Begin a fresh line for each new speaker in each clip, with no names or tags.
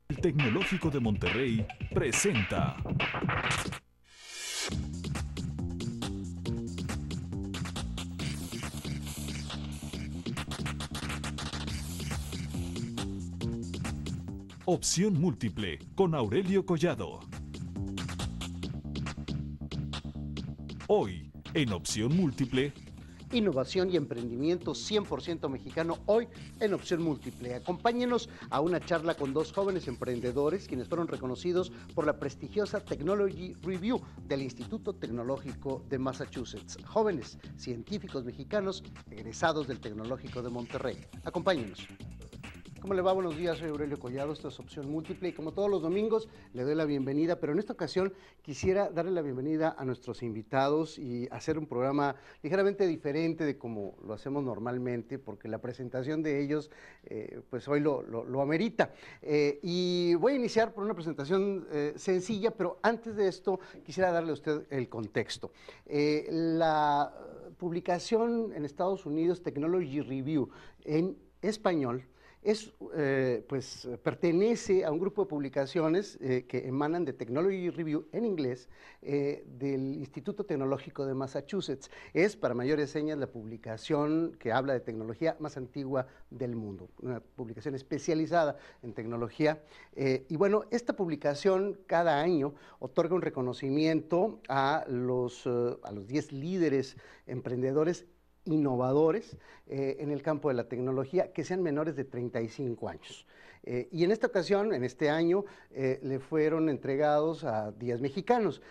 El Tecnológico de Monterrey presenta Opción Múltiple con Aurelio Collado. Hoy, en Opción Múltiple,
Innovación y emprendimiento 100% mexicano, hoy en Opción Múltiple. Acompáñenos a una charla con dos jóvenes emprendedores quienes fueron reconocidos por la prestigiosa Technology Review del Instituto Tecnológico de Massachusetts. Jóvenes científicos mexicanos egresados del Tecnológico de Monterrey. Acompáñenos. ¿Cómo le va? Buenos días, soy Aurelio Collado, esto es Opción Múltiple y como todos los domingos le doy la bienvenida, pero en esta ocasión quisiera darle la bienvenida a nuestros invitados y hacer un programa ligeramente diferente de como lo hacemos normalmente, porque la presentación de ellos pues hoy lo amerita. Y voy a iniciar por una presentación sencilla, pero antes de esto quisiera darle a usted el contexto. La publicación en Estados Unidos, Technology Review, en español, pertenece a un grupo de publicaciones que emanan de Technology Review en inglés del Instituto Tecnológico de Massachusetts. Es, para mayores señas, la publicación que habla de tecnología más antigua del mundo, una publicación especializada en tecnología. Y bueno, esta publicación cada año otorga un reconocimiento a los 10 líderes emprendedores innovadores en el campo de la tecnología que sean menores de 35 años. Y en esta ocasión, en este año, le fueron entregados a 10 mexicanos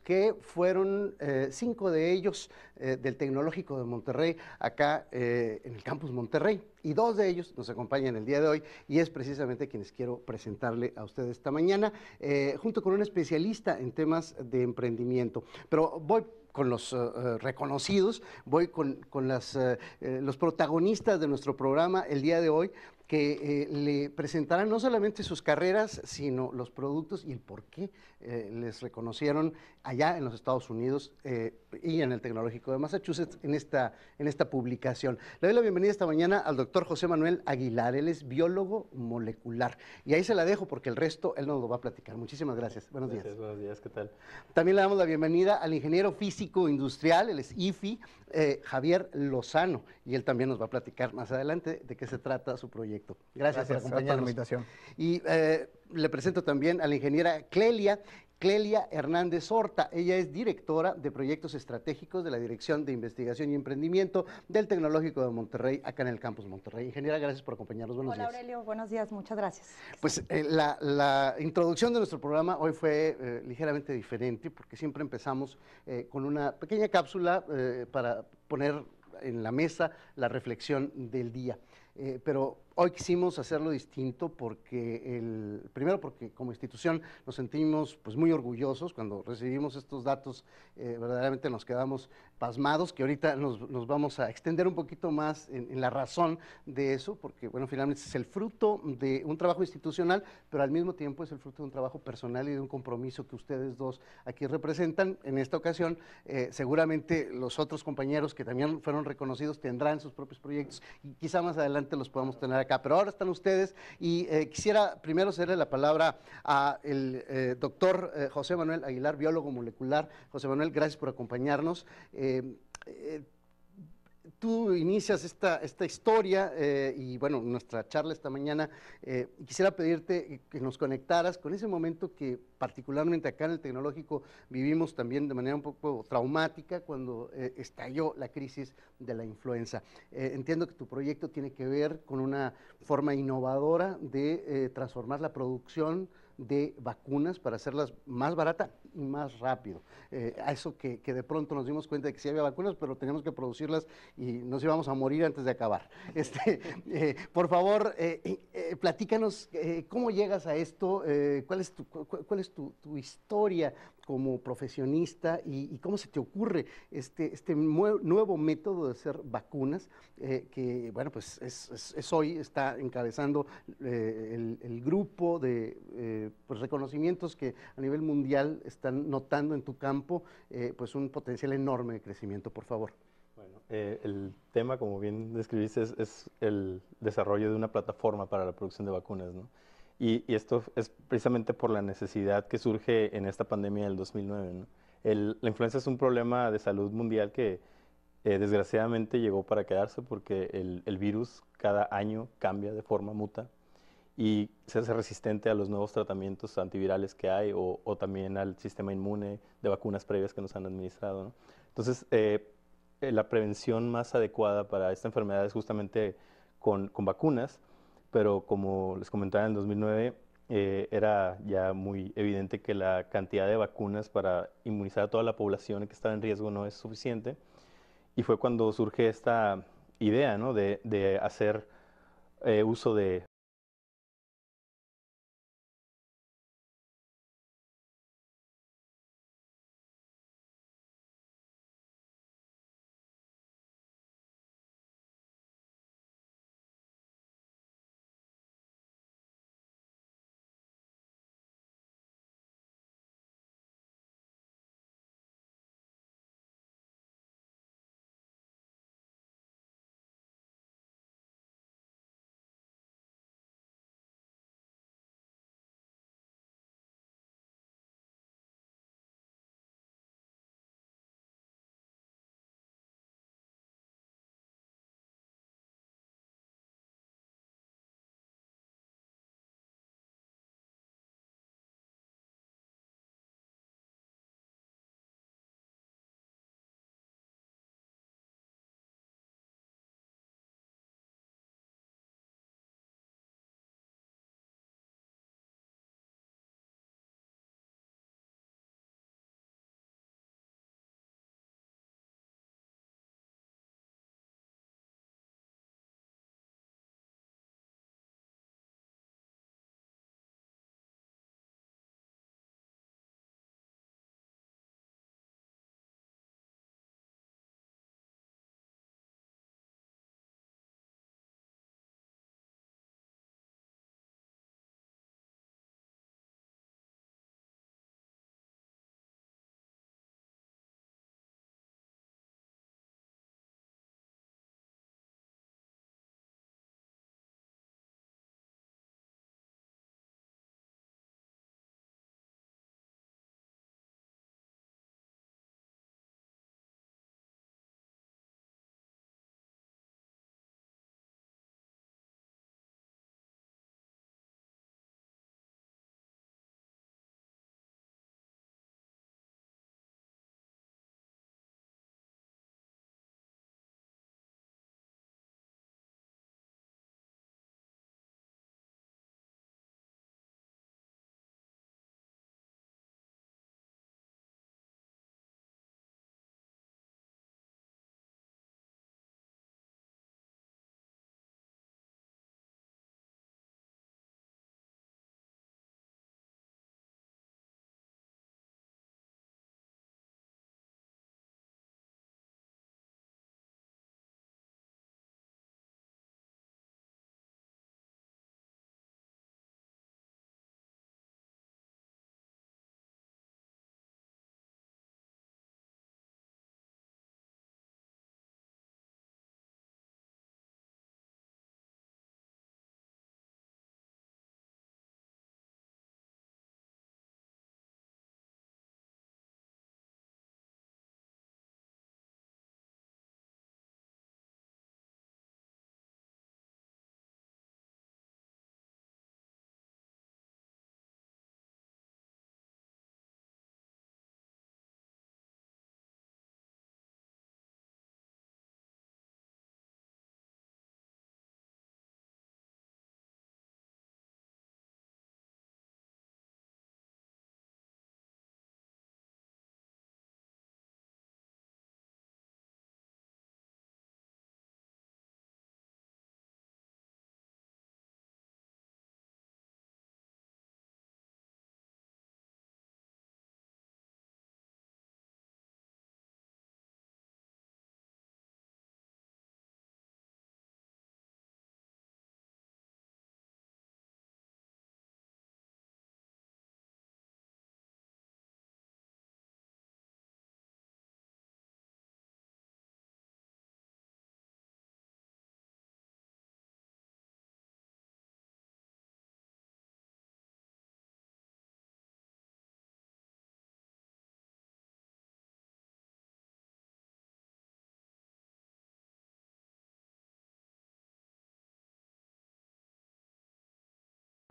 que fueron 5 de ellos del Tecnológico de Monterrey, acá en el campus Monterrey, y 2 de ellos nos acompañan el día de hoy, y es precisamente quienes quiero presentarle a ustedes esta mañana, junto con un especialista en temas de emprendimiento. Pero voy con los reconocidos, voy con los protagonistas de nuestro programa el día de hoy, que le presentarán no solamente sus carreras, sino los productos y el por qué les reconocieron allá en los Estados Unidos y en el Tecnológico de Massachusetts en esta publicación. Le doy la bienvenida esta mañana al doctor José Manuel Aguilar. Él es biólogo molecular. Y ahí se la dejo porque el resto él nos lo va a platicar. Muchísimas gracias. Buenos días.
Buenos días, ¿qué tal?
También le damos la bienvenida al ingeniero físico industrial, él es IFI, Javier Lozano, y él también nos va a platicar más adelante de qué se trata su proyecto. Gracias por acompañarnos.
Gracias por la invitación.
Y le presento también a la ingeniera Clelia Hernández Horta. Ella es directora de proyectos estratégicos de la Dirección de Investigación y Emprendimiento del Tecnológico de Monterrey, acá en el campus Monterrey. Ingeniera, gracias por acompañarnos. Buenos días.
Hola Aurelio, buenos días, muchas gracias.
Pues la introducción de nuestro programa hoy fue ligeramente diferente, porque siempre empezamos con una pequeña cápsula para poner en la mesa la reflexión del día. Pero hoy quisimos hacerlo distinto primero porque como institución nos sentimos pues muy orgullosos cuando recibimos estos datos, verdaderamente nos quedamos pasmados, que ahorita nos vamos a extender un poquito más en la razón de eso, porque bueno, finalmente es el fruto de un trabajo institucional, pero al mismo tiempo es el fruto de un trabajo personal y de un compromiso que ustedes dos aquí representan. En esta ocasión, seguramente los otros compañeros que también fueron reconocidos tendrán sus propios proyectos y quizá más adelante los podamos tener acá, pero ahora están ustedes y quisiera primero cederle la palabra a el doctor José Manuel Aguilar, biólogo molecular. José Manuel, gracias por acompañarnos. Tú inicias esta historia y bueno, nuestra charla esta mañana, quisiera pedirte que nos conectaras con ese momento que particularmente acá en el Tecnológico vivimos también de manera un poco traumática cuando estalló la crisis de la influenza. Entiendo que tu proyecto tiene que ver con una forma innovadora de transformar la producción de vacunas para hacerlas más barata y más rápido. A eso que de pronto nos dimos cuenta de que sí había vacunas, pero teníamos que producirlas y nos íbamos a morir antes de acabar. Por favor, platícanos cómo llegas a esto, cuál es tu historia como profesionista y cómo se te ocurre este nuevo método de hacer vacunas que, bueno, pues hoy está encabezando el grupo de pues reconocimientos que a nivel mundial están notando en tu campo pues un potencial enorme de crecimiento. Por favor.
Bueno, el tema, como bien describiste, es el desarrollo de una plataforma para la producción de vacunas, ¿no? Y esto es precisamente por la necesidad que surge en esta pandemia del 2009, ¿no? La influenza es un problema de salud mundial que desgraciadamente llegó para quedarse porque el virus cada año cambia de forma, muta y se hace resistente a los nuevos tratamientos antivirales que hay o también al sistema inmune de vacunas previas que nos han administrado, ¿no? Entonces, la prevención más adecuada para esta enfermedad es justamente con vacunas, pero como les comentaba, en el 2009 era ya muy evidente que la cantidad de vacunas para inmunizar a toda la población que estaba en riesgo no es suficiente. Y fue cuando surge esta idea, ¿no? de hacer uso de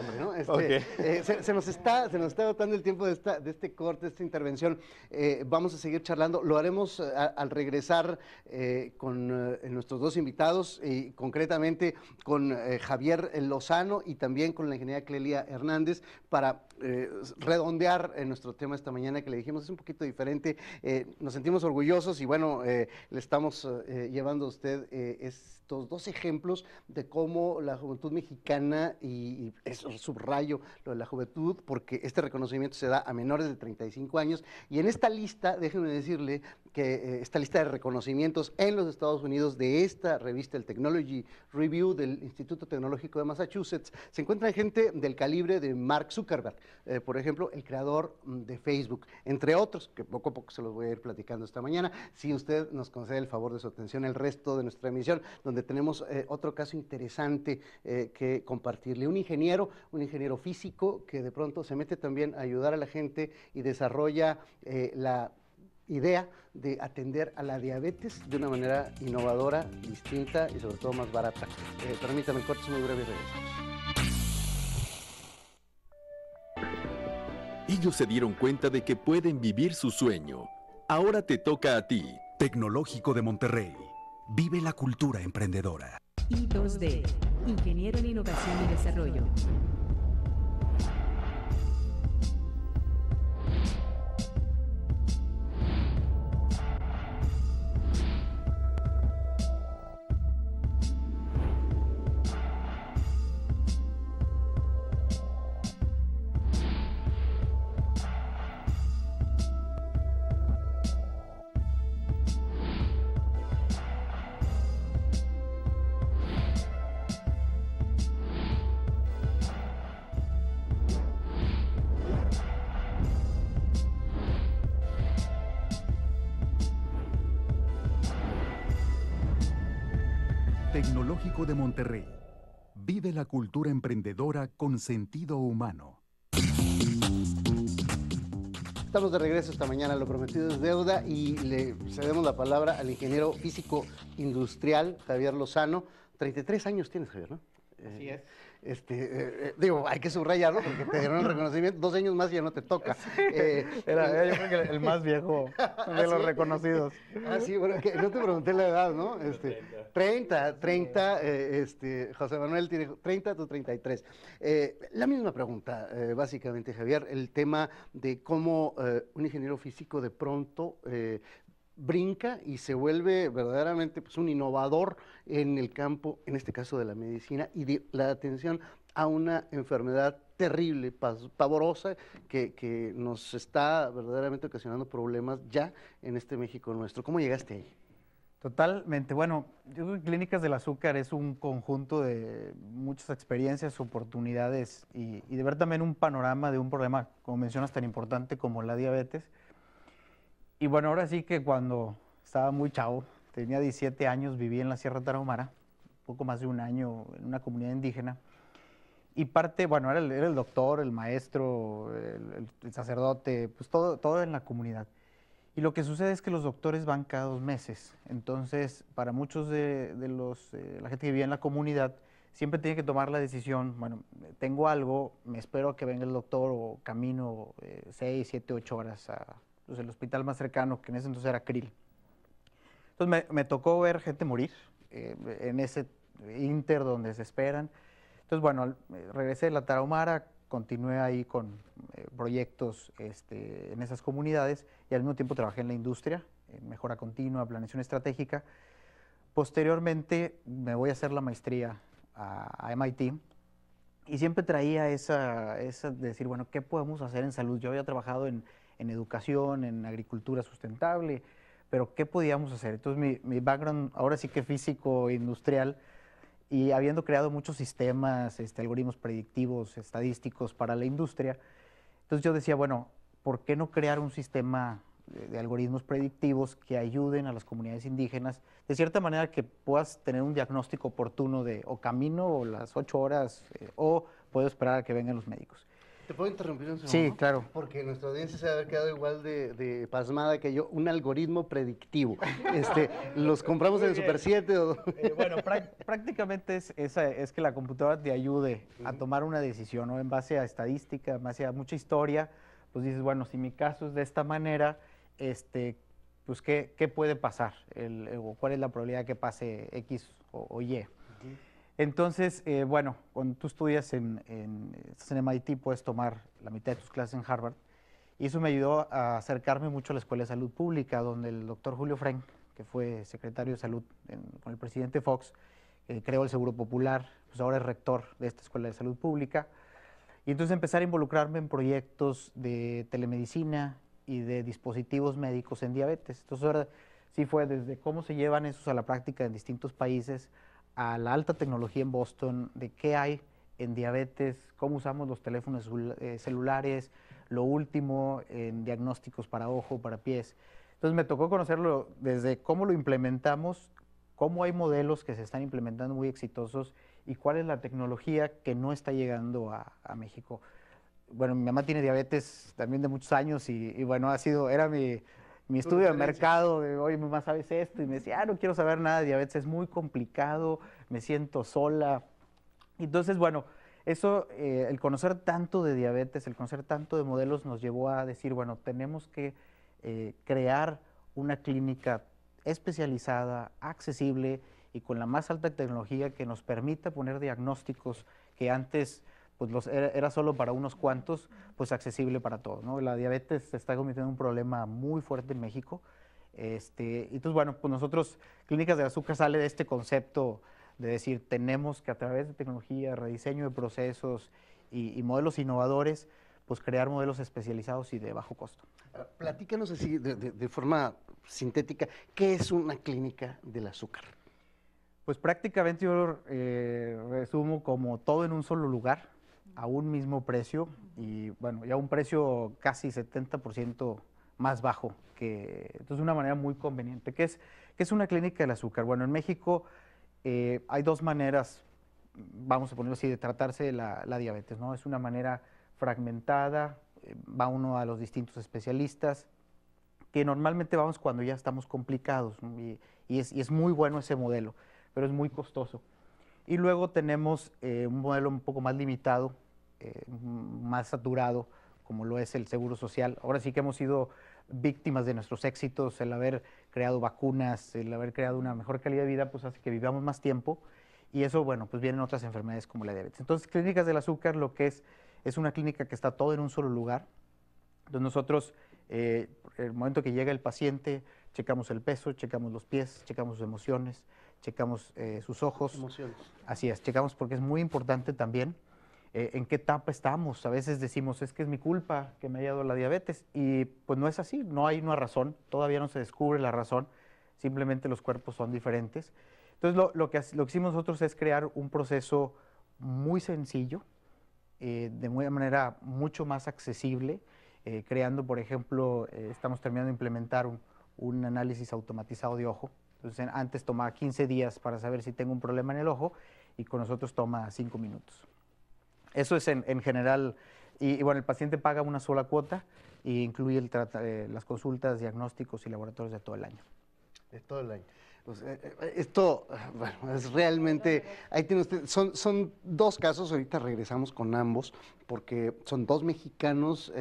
Hombre, ¿no?
Ok.
Se nos está agotando el tiempo de este corte, de esta intervención. Vamos a seguir charlando. Lo haremos al regresar con nuestros dos invitados, y concretamente con Javier Lozano y también con la ingeniera Clelia Hernández, para redondear nuestro tema esta mañana, que le dijimos es un poquito diferente. Nos sentimos orgullosos y bueno, le estamos llevando a usted estos dos ejemplos de cómo la juventud mexicana, y eso subrayo lo de la juventud, porque este reconocimiento se da a menores de 35 años, y en esta lista, déjenme decirle que esta lista de reconocimientos en los Estados Unidos de esta revista, el Technology Review del Instituto Tecnológico de Massachusetts, se encuentra gente del calibre de Mark Zuckerberg, por ejemplo, el creador de Facebook, entre otros, que poco a poco se los voy a ir platicando esta mañana, si usted nos concede el favor de su atención el resto de nuestra emisión, donde tenemos otro caso interesante que compartirle. Un ingeniero físico que de pronto se mete también a ayudar a la gente y desarrolla la idea de atender a la diabetes de una manera innovadora, distinta y sobre todo más barata. Permítame, el corte es muy breve y regresamos.
Ellos se dieron cuenta de que pueden vivir su sueño. Ahora te toca a ti.
Tecnológico de Monterrey. Vive la cultura emprendedora.
I2D, Ingeniero en Innovación y Desarrollo.
Tecnológico de Monterrey. Vive la cultura emprendedora con sentido humano.
Estamos de regreso esta mañana, lo prometido es deuda, y le cedemos la palabra al ingeniero físico industrial Javier Lozano. 33 años tienes, Javier, ¿no?
Así es.
Digo, hay que subrayarlo porque te dieron el reconocimiento, 2 años más y ya no te toca.
Era yo creo que el más viejo de los reconocidos.
Sí, bueno, que no te pregunté la edad, ¿no? 30, José Manuel tiene 30, tú 33. La misma pregunta, básicamente, Javier, el tema de cómo un ingeniero físico de pronto brinca y se vuelve verdaderamente pues, un innovador en el campo, en este caso de la medicina, y de la atención a una enfermedad terrible, pavorosa, que nos está verdaderamente ocasionando problemas ya en este México nuestro. ¿Cómo llegaste ahí?
Totalmente. Bueno, yo creo que Clínicas del Azúcar es un conjunto de muchas experiencias, oportunidades y de ver también un panorama de un problema, como mencionas, tan importante como la diabetes. Y bueno, ahora sí que cuando estaba muy chavo, tenía 17 años, viví en la Sierra Tarahumara, poco más de un año en una comunidad indígena. Y parte, bueno, era el doctor, el maestro, el sacerdote, pues todo en la comunidad. Y lo que sucede es que los doctores van cada 2 meses. Entonces, para muchos de la gente que vive en la comunidad, siempre tiene que tomar la decisión, bueno, tengo algo, me espero a que venga el doctor o camino 6, 7, 8 horas a el hospital más cercano, que en ese entonces era Krill. Entonces me tocó ver gente morir en ese inter donde se esperan. Entonces, bueno, regresé de la Tarahumara, continué ahí con proyectos en esas comunidades y al mismo tiempo trabajé en la industria, en mejora continua, planeación estratégica. Posteriormente me voy a hacer la maestría a MIT y siempre traía esa de decir, bueno, ¿qué podemos hacer en salud? Yo había trabajado en educación, en agricultura sustentable, pero ¿qué podíamos hacer? Entonces mi background, ahora sí que físico, industrial, y habiendo creado muchos sistemas, algoritmos predictivos, estadísticos para la industria, entonces yo decía, bueno, ¿por qué no crear un sistema de algoritmos predictivos que ayuden a las comunidades indígenas, de cierta manera que puedas tener un diagnóstico oportuno de o camino o las 8 horas o puedo esperar a que vengan los médicos?
¿Te puedo interrumpir un segundo?
Sí, claro.
Porque nuestra audiencia se va a haber quedado igual de pasmada que yo. Un algoritmo predictivo. ¿Los compramos en el Super 7 o...?
Bueno, prácticamente es que la computadora te ayude a tomar una decisión, ¿no? En base a estadística, en base a mucha historia, pues dices, bueno, si mi caso es de esta manera, pues ¿qué puede pasar? O ¿cuál es la probabilidad que pase X o Y? Entonces, bueno, cuando tú estudias estás en MIT, puedes tomar la mitad de tus clases en Harvard. Y eso me ayudó a acercarme mucho a la Escuela de Salud Pública, donde el doctor Julio Frenk, que fue secretario de Salud con el presidente Fox, creó el Seguro Popular, pues ahora es rector de esta Escuela de Salud Pública. Y entonces empezar a involucrarme en proyectos de telemedicina y de dispositivos médicos en diabetes. Entonces ahora sí fue desde cómo se llevan esos a la práctica en distintos países, a la alta tecnología en Boston, de qué hay en diabetes, cómo usamos los teléfonos celulares, lo último en diagnósticos para ojo, para pies. Entonces me tocó conocerlo desde cómo lo implementamos, cómo hay modelos que se están implementando muy exitosos y cuál es la tecnología que no está llegando a México. Bueno, mi mamá tiene diabetes también de muchos años y bueno, era mi estudio de mercado, de, oye, mamá, ¿sabes esto? Y me decía, no quiero saber nada de diabetes, es muy complicado, me siento sola. Entonces, bueno, eso, el conocer tanto de diabetes, el conocer tanto de modelos nos llevó a decir, bueno, tenemos que crear una clínica especializada, accesible y con la más alta tecnología que nos permita poner diagnósticos que antes pues era solo para unos cuantos, pues accesible para todos, ¿no? La diabetes se está convirtiendo en un problema muy fuerte en México. Entonces, bueno, pues nosotros, Clínicas del Azúcar sale de este concepto de decir, tenemos que a través de tecnología, rediseño de procesos y modelos innovadores, pues crear modelos especializados y de bajo costo.
Platícanos así, de forma sintética, ¿qué es una clínica del azúcar?
Pues prácticamente yo resumo como todo en un solo lugar, a un mismo precio y bueno, ya un precio casi 70% más bajo, entonces una manera muy conveniente. ¿Qué es una clínica del azúcar? Bueno, en México hay dos maneras, vamos a ponerlo así, de tratarse la diabetes, ¿no? Es una manera fragmentada, va uno a los distintos especialistas, que normalmente vamos cuando ya estamos complicados, ¿no? y es muy bueno ese modelo, pero es muy costoso. Y luego tenemos un modelo un poco más limitado, más saturado, como lo es el Seguro Social. Ahora sí que hemos sido víctimas de nuestros éxitos, el haber creado vacunas, el haber creado una mejor calidad de vida, pues hace que vivamos más tiempo, y eso, bueno, pues vienen otras enfermedades como la diabetes. Entonces, Clínicas del Azúcar lo que es una clínica que está todo en un solo lugar, donde nosotros, el momento que llega el paciente, checamos el peso, checamos los pies, checamos sus emociones, checamos sus ojos.
Emociones.
Así es, checamos porque es muy importante también en qué etapa estamos. A veces decimos, es que es mi culpa que me haya dado la diabetes, y pues no es así, no hay una razón, todavía no se descubre la razón, simplemente los cuerpos son diferentes. Entonces lo que hicimos nosotros es crear un proceso muy sencillo, de una manera mucho más accesible, creando, por ejemplo, estamos terminando de implementar un análisis automatizado de ojo. Entonces, antes tomaba 15 días para saber si tengo un problema en el ojo, y con nosotros toma 5 minutos. Eso es en general, y bueno, el paciente paga una sola cuota e incluye las consultas, diagnósticos y laboratorios de todo el año.
De todo el año. Pues, esto, bueno, es realmente, ahí tiene usted, son dos casos, ahorita regresamos con ambos, porque son dos mexicanos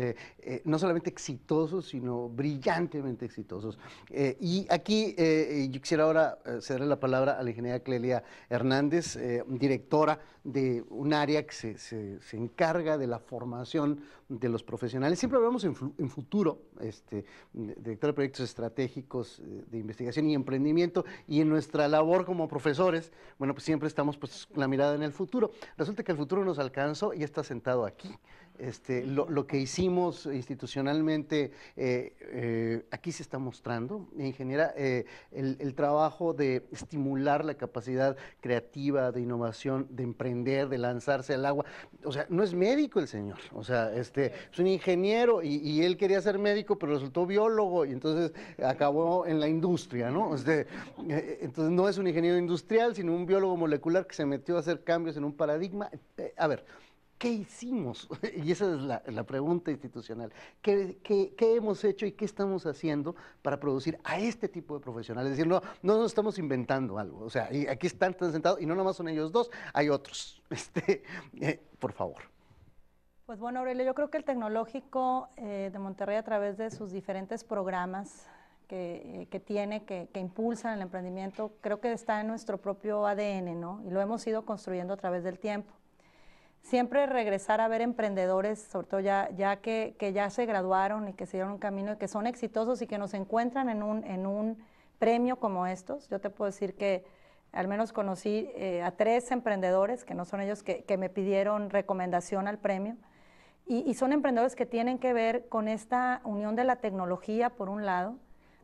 no solamente exitosos, sino brillantemente exitosos. Y aquí yo quisiera ahora cederle la palabra a la ingeniera Clelia Hernández, directora de un área que se encarga de la formación de los profesionales. Siempre hablamos en futuro, directora de proyectos estratégicos de investigación y emprendimiento, y en nuestra labor como profesores, bueno, pues siempre estamos pues la mirada en el futuro. Resulta que el futuro nos alcanzó y está sentado aquí. Lo que hicimos institucionalmente aquí se está mostrando, ingeniera, el trabajo de estimular la capacidad creativa, de innovación, de emprender, de lanzarse al agua. O sea, no es médico el señor, o sea, es un ingeniero y él quería ser médico, pero resultó biólogo y entonces acabó en la industria, ¿no? Entonces no es un ingeniero industrial, sino un biólogo molecular que se metió a hacer cambios en un paradigma. A ver, ¿qué hicimos? Y esa es la pregunta institucional. ¿Qué hemos hecho y qué estamos haciendo para producir a este tipo de profesionales? Es decir, no nos estamos inventando algo. O sea, y aquí están sentados y no nomás son ellos dos, hay otros. Por favor.
Pues bueno, Aurelio, yo creo que el Tecnológico de Monterrey, a través de sus diferentes programas que tiene, que impulsan el emprendimiento, creo que está en nuestro propio ADN, ¿no? Y lo hemos ido construyendo a través del tiempo. Siempre regresar a ver emprendedores, sobre todo ya que ya se graduaron y que se dieron un camino y que son exitosos y que nos encuentran en un premio como estos. Yo te puedo decir que al menos conocí a 3 emprendedores, que no son ellos, que me pidieron recomendación al premio. Y son emprendedores que tienen que ver con esta unión de la tecnología, por un lado,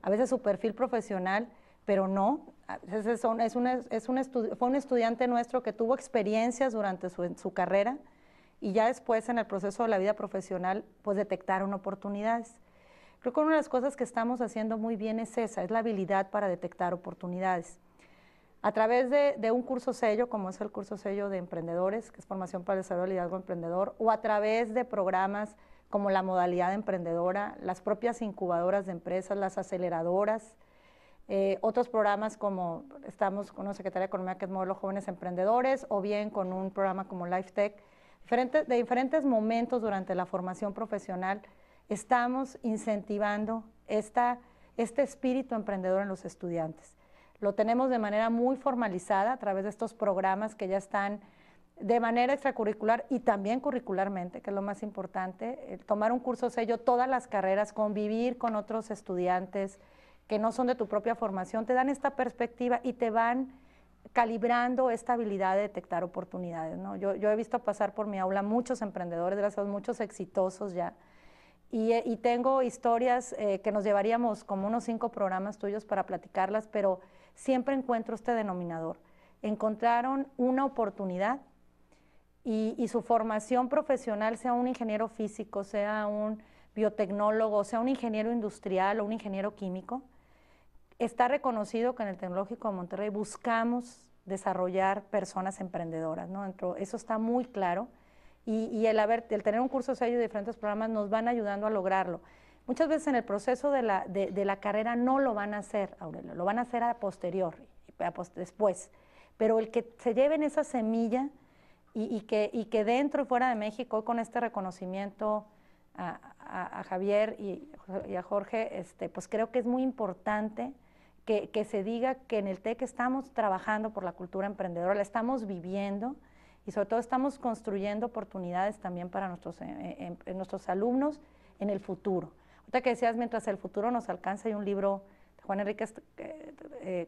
a veces su perfil profesional, pero no. A veces fue un estudiante nuestro que tuvo experiencias durante su carrera y ya después en el proceso de la vida profesional pues detectaron oportunidades. Creo que una de las cosas que estamos haciendo muy bien es esa, es la habilidad para detectar oportunidades. A través de un curso sello, como es el curso sello de emprendedores, que es formación para el desarrollo del liderazgo emprendedor, o a través de programas como la modalidad emprendedora, las propias incubadoras de empresas, las aceleradoras, otros programas como estamos con una Secretaría de Economía que es Modelo Jóvenes Emprendedores, o bien con un programa como LifeTech, de diferentes momentos durante la formación profesional, estamos incentivando este espíritu emprendedor en los estudiantes. Lo tenemos de manera muy formalizada a través de estos programas que ya están de manera extracurricular y también curricularmente, que es lo más importante, tomar un curso sello, todas las carreras, convivir con otros estudiantes que no son de tu propia formación, te dan esta perspectiva y te van calibrando esta habilidad de detectar oportunidades, ¿no? Yo he visto pasar por mi aula muchos emprendedores, gracias a Dios, muchos exitosos ya, y tengo historias que nos llevaríamos como unos 5 programas tuyos para platicarlas, pero siempre encuentro este denominador. Encontraron una oportunidad y su formación profesional, sea un ingeniero físico, sea un biotecnólogo, sea un ingeniero industrial o un ingeniero químico, está reconocido que en el Tecnológico de Monterrey buscamos desarrollar personas emprendedoras, ¿no? Eso está muy claro y el tener un curso sello de diferentes programas nos van ayudando a lograrlo. Muchas veces en el proceso de la carrera no lo van a hacer, Aurelio, lo van a hacer a posterior, después, pero el que se lleven esa semilla y que dentro y fuera de México, con este reconocimiento a Javier y a Jorge, pues creo que es muy importante que se diga que en el TEC estamos trabajando por la cultura emprendedora, la estamos viviendo y sobre todo estamos construyendo oportunidades también para nuestros alumnos en el futuro. Ahorita que decías, mientras el futuro nos alcanza, hay un libro de Juan Enrique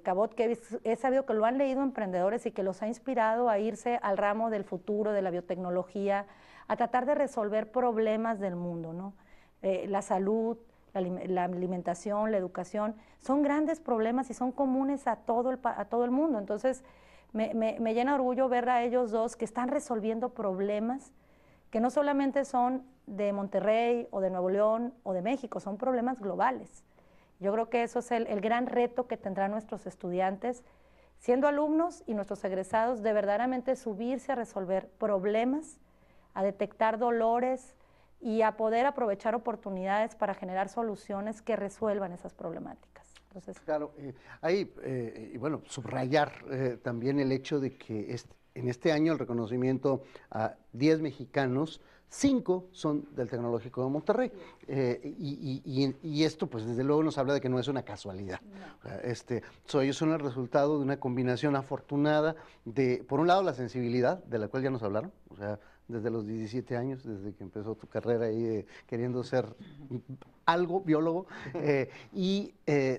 Cabot que he sabido que lo han leído emprendedores y que los ha inspirado a irse al ramo del futuro, de la biotecnología, a tratar de resolver problemas del mundo, ¿no? La salud, la alimentación, la educación, son grandes problemas y son comunes a todo el mundo. Entonces, me llena de orgullo ver a ellos dos que están resolviendo problemas que no solamente son de Monterrey o de Nuevo León o de México, son problemas globales. Yo creo que eso es el gran reto que tendrán nuestros estudiantes, siendo alumnos y nuestros egresados, de verdaderamente subirse a resolver problemas, a detectar dolores y a poder aprovechar oportunidades para generar soluciones que resuelvan esas problemáticas. Entonces,
claro, y bueno, subrayar también el hecho de que en este año el reconocimiento a 10 mexicanos, 5 son del Tecnológico de Monterrey. Y esto, pues desde luego nos habla de que no es una casualidad. No. Ellos son el resultado de una combinación afortunada de, por un lado, la sensibilidad, de la cual ya nos hablaron, o sea, desde los 17 años, desde que empezó tu carrera ahí queriendo ser algo, biólogo, y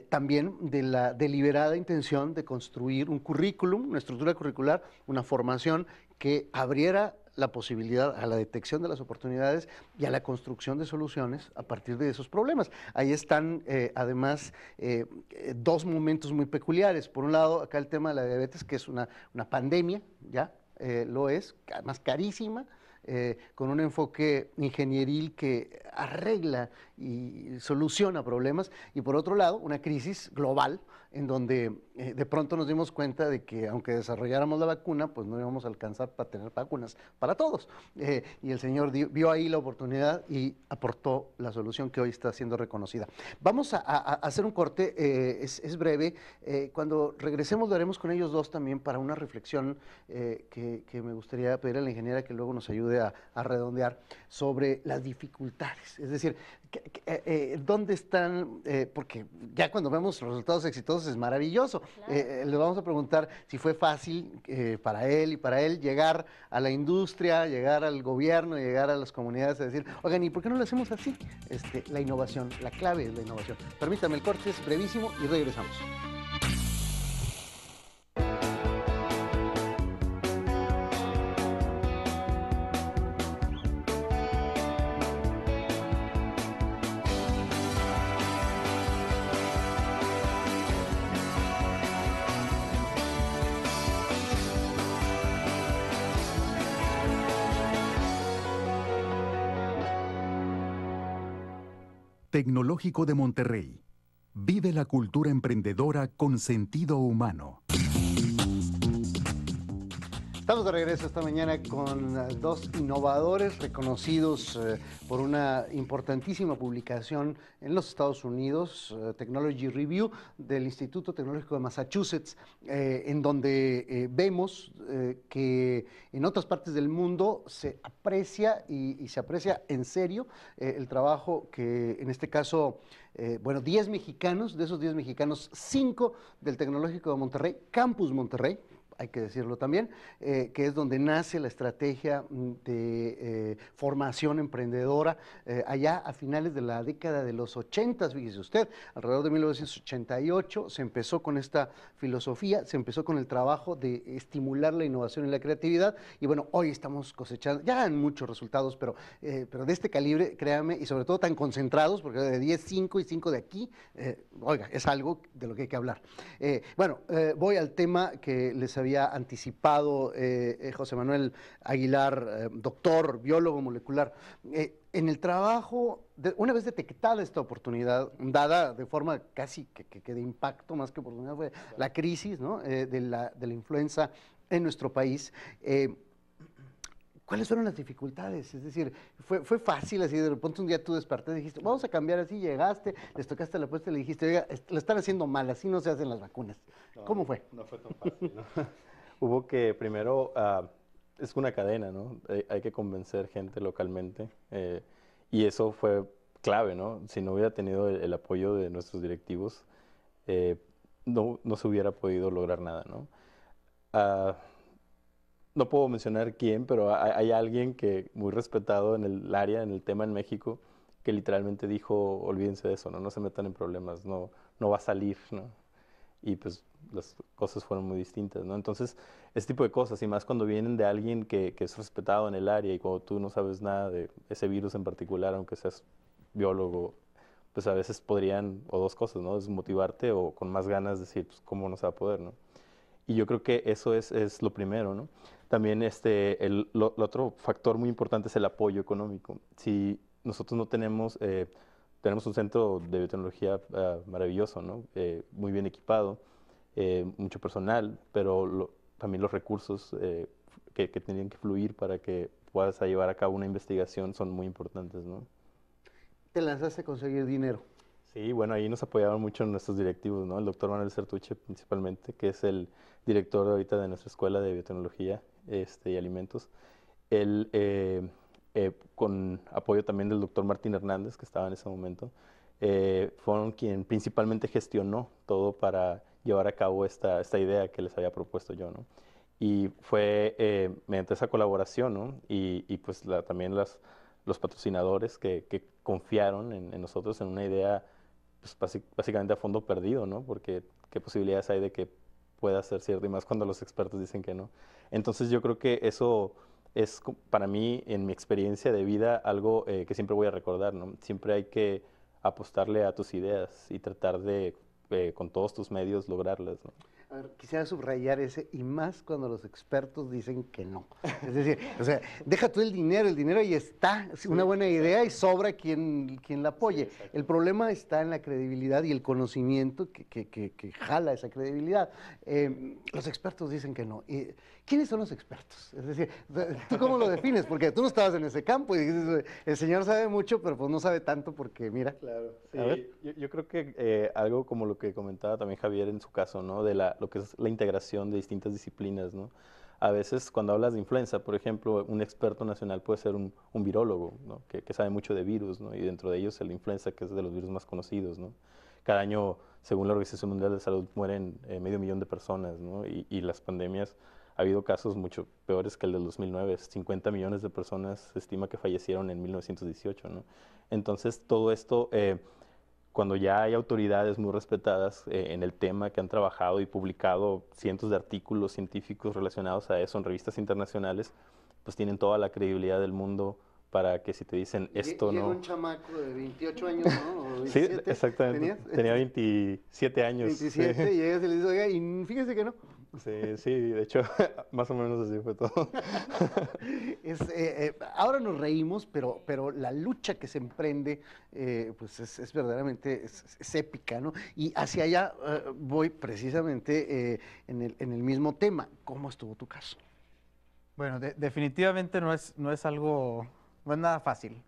también de la deliberada intención de construir un currículum, una estructura curricular, una formación que abriera la posibilidad a la detección de las oportunidades y a la construcción de soluciones a partir de esos problemas. Ahí están, además, 2 momentos muy peculiares. Por un lado, acá el tema de la diabetes, que es una pandemia, ya lo es, además carísima, con un enfoque ingenieril que arregla y soluciona problemas, y por otro lado, una crisis global en donde de pronto nos dimos cuenta de que aunque desarrolláramos la vacuna, pues no íbamos a alcanzar para tener vacunas para todos. Y el señor vio ahí la oportunidad y aportó la solución que hoy está siendo reconocida. Vamos a hacer un corte, es breve. Cuando regresemos lo haremos con ellos dos también para una reflexión que me gustaría pedir a la ingeniera que luego nos ayude a redondear sobre las dificultades. Es decir, ¿dónde están? Porque ya cuando vemos los resultados exitosos es maravilloso.
Claro.
Le vamos a preguntar si fue fácil para él y para él llegar a la industria, llegar al gobierno, llegar a las comunidades a decir, oigan, ¿y por qué no lo hacemos así? La innovación, la clave es la innovación. Permítame, el corte es brevísimo y regresamos.
Tecnológico de Monterrey. Vive la cultura emprendedora con sentido humano.
Estamos de regreso esta mañana con dos innovadores reconocidos por una importantísima publicación en los Estados Unidos, Technology Review, del Instituto Tecnológico de Massachusetts, en donde vemos que en otras partes del mundo se aprecia y se aprecia en serio el trabajo que en este caso, 10 mexicanos, de esos 10 mexicanos, 5 del Tecnológico de Monterrey, Campus Monterrey, hay que decirlo también, que es donde nace la estrategia de formación emprendedora, allá a finales de la década de los 80, fíjese usted, alrededor de 1988 se empezó con esta filosofía, se empezó con el trabajo de estimular la innovación y la creatividad, y bueno, hoy estamos cosechando, ya en muchos resultados, pero de este calibre, créame, y sobre todo tan concentrados, porque de 10, 5 y 5 de aquí, oiga, es algo de lo que hay que hablar. Voy al tema que les había anticipado José Manuel Aguilar, doctor, biólogo molecular. En el trabajo, una vez detectada esta oportunidad, dada de forma casi que de impacto, más que oportunidad, fue la crisis, ¿no? de la influenza en nuestro país, ¿cuáles fueron las dificultades? Es decir, ¿fue fácil así? De repente un día tú despertaste y dijiste, vamos a cambiar así, llegaste, les tocaste la puerta y le dijiste, oiga, lo están haciendo mal, así no se hacen las vacunas.
No,
¿Cómo fue?
No fue tan fácil, ¿no? Hubo que primero, es una cadena, ¿no? Hay que convencer gente localmente y eso fue clave, ¿no? Si no hubiera tenido el apoyo de nuestros directivos, no se hubiera podido lograr nada, ¿no? No puedo mencionar quién, pero hay alguien que muy respetado en el área, en el tema en México, que literalmente dijo, olvídense de eso, ¿no? No se metan en problemas, no va a salir, ¿no? Y pues las cosas fueron muy distintas, ¿no? Entonces, este tipo de cosas, y más cuando vienen de alguien que es respetado en el área y cuando tú no sabes nada de ese virus en particular, aunque seas biólogo, pues a veces podrían, o dos cosas, ¿no? Desmotivarte o con más ganas decir, pues, ¿cómo no se va a poder, no? Y yo creo que eso es lo primero, ¿no? También lo otro factor muy importante es el apoyo económico. Si nosotros no tenemos un centro de biotecnología maravilloso, ¿no? Muy bien equipado, mucho personal, pero también los recursos que tenían que fluir para que puedas llevar a cabo una investigación son muy importantes, ¿no?
Te lanzaste a conseguir dinero.
Sí, bueno, ahí nos apoyaban mucho nuestros directivos, ¿no? El doctor Manuel Sertuche principalmente, que es el director ahorita de nuestra escuela de biotecnología y alimentos. Él, con apoyo también del doctor Martín Hernández, que estaba en ese momento, fueron quien principalmente gestionó todo para llevar a cabo esta idea que les había propuesto yo, ¿no? Y fue mediante esa colaboración, ¿no? Y pues también los patrocinadores que confiaron en nosotros en una idea pues, básicamente a fondo perdido, ¿no? Porque qué posibilidades hay de que pueda ser cierto, y más cuando los expertos dicen que no. Entonces yo creo que eso es para mí, en mi experiencia de vida, algo que siempre voy a recordar, ¿no? Siempre hay que apostarle a tus ideas y tratar de, con todos tus medios, lograrlas, ¿no?
A ver, quisiera subrayar ese, y más cuando los expertos dicen que no. Es decir, o sea, deja tú el dinero ahí está, es una buena idea y sobra quien la apoye. El problema está en la credibilidad y el conocimiento que jala esa credibilidad. Los expertos dicen que no. ¿Quiénes son los expertos? Es decir, ¿tú cómo lo defines? Porque tú no estabas en ese campo y dices, el señor sabe mucho, pero pues no sabe tanto porque, mira.
Claro, sí.
A ver.
Yo creo que algo como lo que comentaba también Javier en su caso, ¿no? De lo que es la integración de distintas disciplinas, ¿no? A veces cuando hablas de influenza, por ejemplo, un experto nacional puede ser un virólogo, ¿no? Que sabe mucho de virus, ¿no? Y dentro de ellos el influenza, que es de los virus más conocidos, ¿no? Cada año, según la Organización Mundial de Salud, mueren 500.000 de personas, ¿no? Y las pandemias, ha habido casos mucho peores que el del 2009. 50 millones de personas se estima que fallecieron en 1918, ¿no? Entonces, todo esto, cuando ya hay autoridades muy respetadas en el tema que han trabajado y publicado cientos de artículos científicos relacionados a eso en revistas internacionales, pues tienen toda la credibilidad del mundo para que si te dicen esto
Llega
no...
un chamaco de 28 años, ¿no? O
Sí,
27,
exactamente.
¿tenías?
Tenía 27 años.
27,
sí.
y llegas y le dices, oiga, y fíjese que no.
Sí, de hecho, más o menos así fue todo.
Ahora nos reímos, pero la lucha que se emprende, pues es verdaderamente es épica, ¿no? Y hacia allá voy precisamente en el mismo tema. ¿Cómo estuvo tu caso?
Bueno, definitivamente no es algo, no es nada fácil.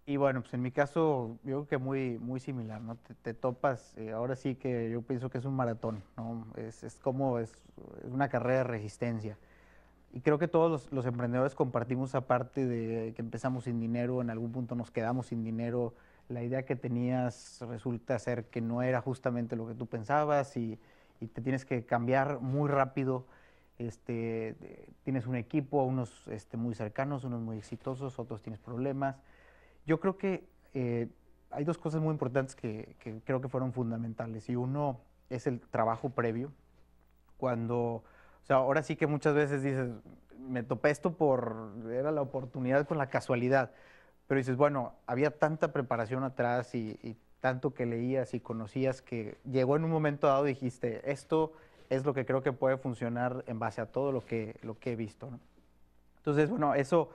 Y bueno, pues en mi caso, yo creo que muy similar, ¿no? Te topas, ahora sí que yo pienso que es un maratón, ¿no? Es una carrera de resistencia. Y creo que todos los emprendedores compartimos aparte de que empezamos sin dinero, en algún punto nos quedamos sin dinero, la idea que tenías resulta ser que no era justamente lo que tú pensabas y te tienes que cambiar muy rápido. Tienes un equipo, unos muy cercanos, unos muy exitosos, otros tienes problemas. Yo creo que hay dos cosas muy importantes que creo que fueron fundamentales y uno es el trabajo previo. O sea, ahora sí que muchas veces dices, me topé esto era la oportunidad con la casualidad, pero dices, bueno, había tanta preparación atrás y tanto que leías y conocías que llegó en un momento dado y dijiste, esto es lo que creo que puede funcionar en base a todo lo que he visto, ¿no? Entonces, bueno, eso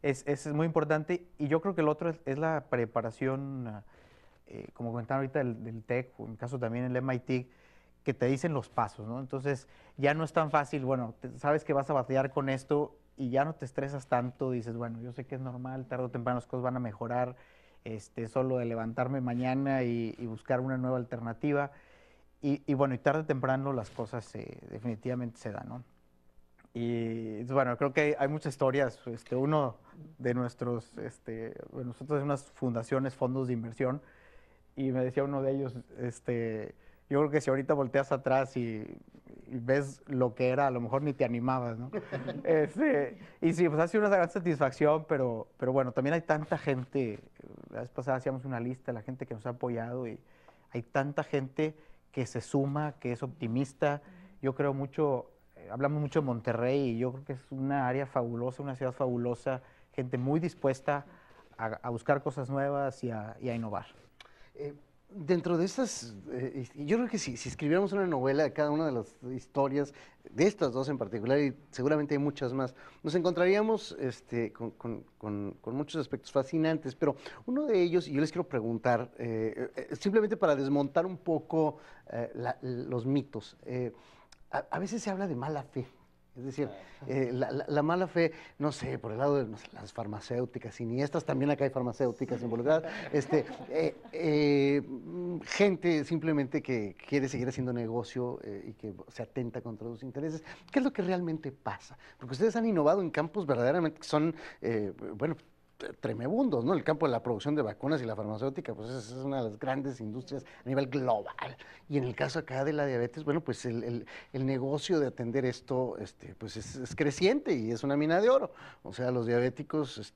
es muy importante y yo creo que el otro es la preparación, como comentaban ahorita del TEC, o en mi caso también el MIT, que te dicen los pasos, ¿no? Entonces ya no es tan fácil, bueno, sabes que vas a batallar con esto y ya no te estresas tanto, dices, bueno, yo sé que es normal, tarde o temprano las cosas van a mejorar, solo de levantarme mañana y buscar una nueva alternativa y bueno, y tarde o temprano las cosas definitivamente se dan, ¿no? Y bueno, creo que hay muchas historias. Uno de nosotros tenemos unas fundaciones, fondos de inversión, y me decía uno de ellos, yo creo que si ahorita volteas atrás y ves lo que era, a lo mejor ni te animabas, ¿no? Y sí, pues ha sido una gran satisfacción, pero bueno, también hay tanta gente, la vez pasada hacíamos una lista de la gente que nos ha apoyado y hay tanta gente que se suma, que es optimista. Yo creo mucho, hablamos mucho de Monterrey y yo creo que es una área fabulosa, una ciudad fabulosa, gente muy dispuesta a buscar cosas nuevas y a innovar.
Dentro de estas, yo creo que si escribiéramos una novela de cada una de las historias, de estas dos en particular, y seguramente hay muchas más, nos encontraríamos con muchos aspectos fascinantes, pero uno de ellos, y yo les quiero preguntar, simplemente para desmontar un poco los mitos, a veces se habla de mala fe. Es decir, la mala fe, no sé, por el lado de las farmacéuticas siniestras, también acá hay farmacéuticas involucradas, gente simplemente que quiere seguir haciendo negocio y que se atenta contra sus intereses. ¿Qué es lo que realmente pasa? Porque ustedes han innovado en campos verdaderamente que son, bueno, tremebundos, ¿no? El campo de la producción de vacunas y la farmacéutica, pues es una de las grandes industrias a nivel global. Y en el caso acá de la diabetes, bueno, pues el negocio de atender esto, pues es creciente y es una mina de oro. O sea, los diabéticos,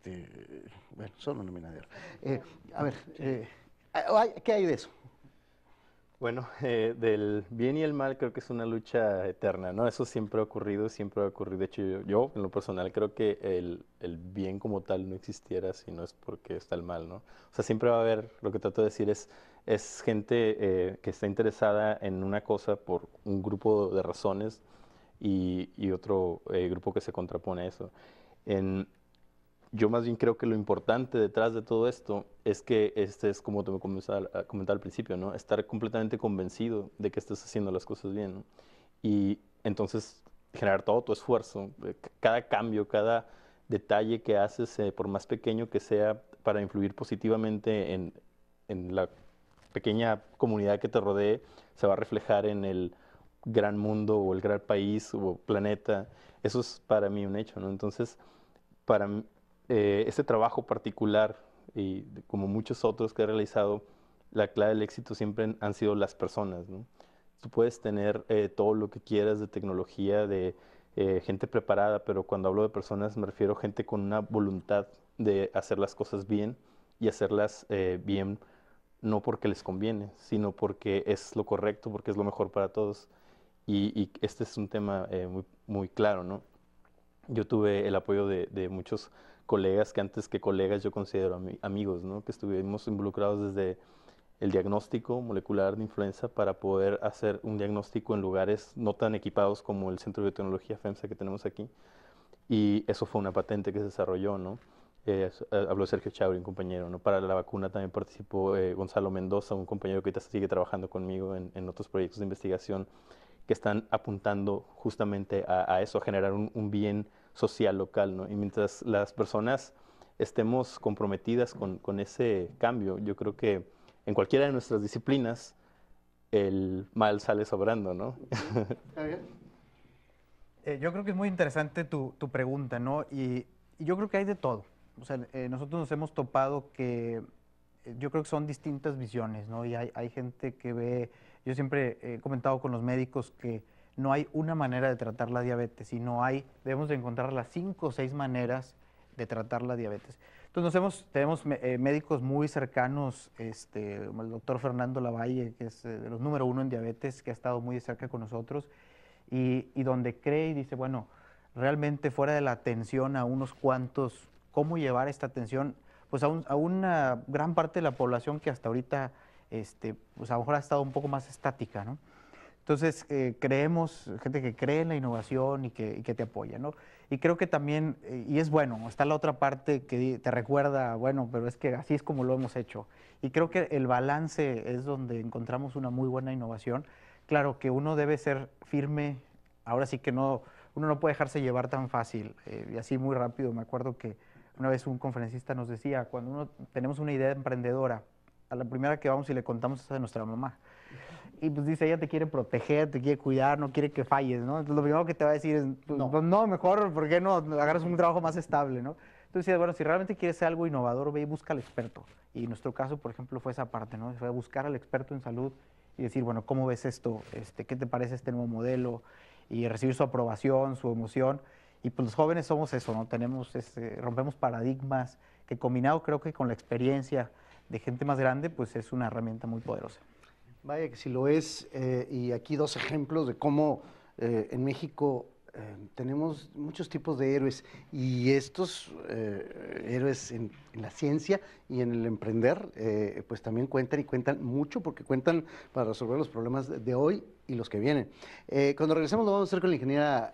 bueno, son una mina de oro. A ver, ¿qué hay de eso?
Bueno, del bien y el mal creo que es una lucha eterna, ¿no? Eso siempre ha ocurrido, siempre va a ocurrir. De hecho, yo en lo personal creo que el bien como tal no existiera si no es porque está el mal, ¿no? O sea, siempre va a haber, lo que trato de decir es gente que está interesada en una cosa por un grupo de razones y otro grupo que se contrapone a eso. En, yo más bien creo que lo importante detrás de todo esto es que este es como te comenté a comentar al principio, ¿no? Estar completamente convencido de que estés haciendo las cosas bien, ¿no? Y entonces generar todo tu esfuerzo, cada cambio, cada detalle que haces, por más pequeño que sea, para influir positivamente en la pequeña comunidad que te rodee, se va a reflejar en el gran mundo o el gran país o planeta. Eso es para mí un hecho, ¿no? Entonces, para este trabajo particular y como muchos otros que he realizado, la clave del éxito siempre han sido las personas, ¿no? Tú puedes tener todo lo que quieras de tecnología, de gente preparada, pero cuando hablo de personas me refiero a gente con una voluntad de hacer las cosas bien y hacerlas bien no porque les conviene, sino porque es lo correcto, porque es lo mejor para todos. Y este es un tema muy, muy claro, ¿no? Yo tuve el apoyo de muchos colegas que antes que colegas yo considero amigos, ¿no? Que estuvimos involucrados desde el diagnóstico molecular de influenza para poder hacer un diagnóstico en lugares no tan equipados como el Centro de Biotecnología FEMSA que tenemos aquí. Y eso fue una patente que se desarrolló, ¿no? Habló Sergio Chauri, un compañero, ¿no? Para la vacuna también participó Gonzalo Mendoza, un compañero que ahorita sigue trabajando conmigo en otros proyectos de investigación que están apuntando justamente a eso, a generar un bien social local, ¿no? Y mientras las personas estemos comprometidas con ese cambio, yo creo que en cualquiera de nuestras disciplinas el mal sale sobrando, ¿no?
Yo creo que es muy interesante tu pregunta, ¿no? Y yo creo que hay de todo. O sea, nosotros nos hemos topado que yo creo que son distintas visiones, ¿no? Y hay gente que ve, yo siempre he comentado con los médicos que no hay una manera de tratar la diabetes, sino debemos de encontrar las 5 o 6 maneras de tratar la diabetes. Entonces tenemos médicos muy cercanos, como el doctor Fernando Lavalle, que es de los número 1 en diabetes, que ha estado muy de cerca con nosotros, y donde cree y dice, bueno, realmente fuera de la atención a unos cuantos, ¿cómo llevar esta atención? Pues a una gran parte de la población que hasta ahorita, pues a lo mejor ha estado un poco más estática, ¿no? Entonces, creemos, gente que cree en la innovación y que te apoya, ¿no? Y creo que también, y es bueno, está la otra parte que te recuerda, bueno, pero es que así es como lo hemos hecho. Y creo que el balance es donde encontramos una muy buena innovación. Claro que uno debe ser firme, ahora sí que uno no puede dejarse llevar tan fácil y así muy rápido. Me acuerdo que una vez un conferencista nos decía, cuando tenemos una idea emprendedora, a la primera que vamos y le contamos es a nuestra mamá. Y pues dice, ella te quiere proteger, te quiere cuidar, no quiere que falles, ¿no? Entonces lo primero que te va a decir es, pues, no, mejor, ¿por qué no agarras un trabajo más estable, ¿no? Entonces, bueno, si realmente quieres ser algo innovador, ve y busca al experto. Y en nuestro caso, por ejemplo, fue esa parte, ¿no? Fue buscar al experto en salud y decir, bueno, ¿cómo ves esto? ¿Qué te parece este nuevo modelo? Y recibir su aprobación, su emoción. Y pues los jóvenes somos eso, ¿no? Rompemos paradigmas, que combinado creo que con la experiencia de gente más grande, pues es una herramienta muy poderosa.
Vaya que si lo es, y aquí 2 ejemplos de cómo en México tenemos muchos tipos de héroes y estos héroes en la ciencia y en el emprender, pues también cuentan mucho porque cuentan para resolver los problemas de hoy y los que vienen. Cuando regresemos lo vamos a hacer con la ingeniera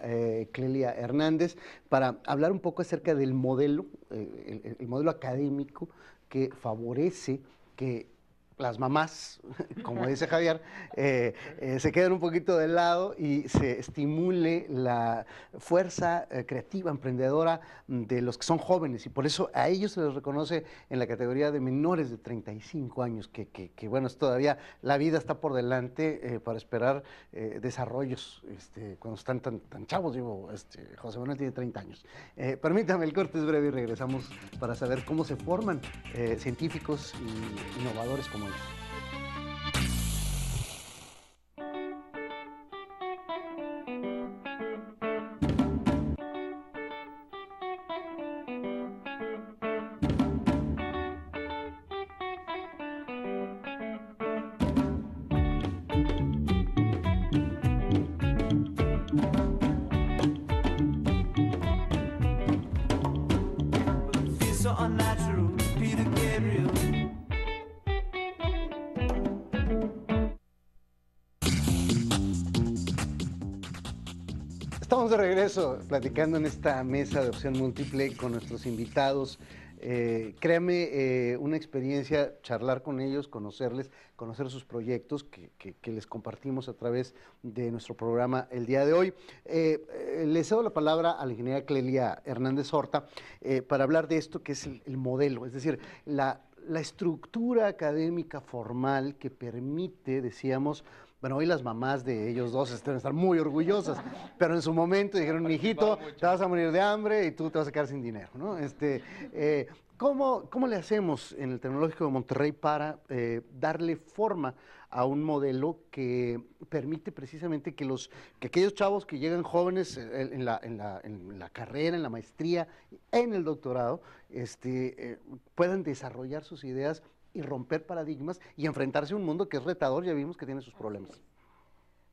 Clelia Hernández para hablar un poco acerca del modelo, el modelo académico que favorece que las mamás, como dice Javier, se queden un poquito de lado y se estimule la fuerza creativa, emprendedora de los que son jóvenes. Y por eso a ellos se les reconoce en la categoría de menores de 35 años, que bueno, es todavía la vida está por delante para esperar desarrollos cuando están tan chavos. Digo, José Manuel tiene 30 años. Permítame, el corte es breve y regresamos para saber cómo se forman científicos y innovadores como ellos.
so unnatural, Peter Gabriel.
Estamos de regreso platicando en esta mesa de opción múltiple con nuestros invitados. Créame, una experiencia charlar con ellos, conocerles, conocer sus proyectos que les compartimos a través de nuestro programa el día de hoy. Le cedo la palabra a la ingeniera Clelia Hernández Horta para hablar de esto que es el modelo, es decir, la estructura académica formal que permite, decíamos, bueno, hoy las mamás de ellos dos deben estar muy orgullosas, pero en su momento dijeron, mijito, te vas a morir de hambre y tú te vas a quedar sin dinero, ¿no? ¿Cómo le hacemos en el Tecnológico de Monterrey para darle forma a un modelo que permite precisamente que aquellos chavos que llegan jóvenes en la carrera, en la maestría, en el doctorado, puedan desarrollar sus ideas y romper paradigmas y enfrentarse a un mundo que es retador, ya vimos que tiene sus problemas?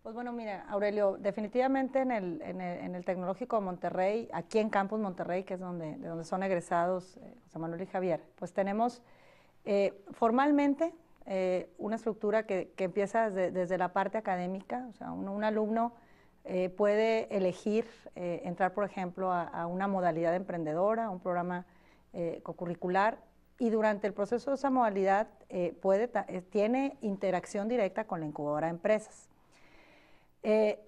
Pues bueno, mira, Aurelio, definitivamente en el Tecnológico de Monterrey, aquí en Campus Monterrey, que es de donde son egresados José Manuel y Javier, pues tenemos formalmente una estructura que empieza desde la parte académica. O sea, un alumno puede elegir entrar, por ejemplo, a una modalidad emprendedora, a un programa cocurricular, y durante el proceso de esa modalidad tiene interacción directa con la incubadora de empresas.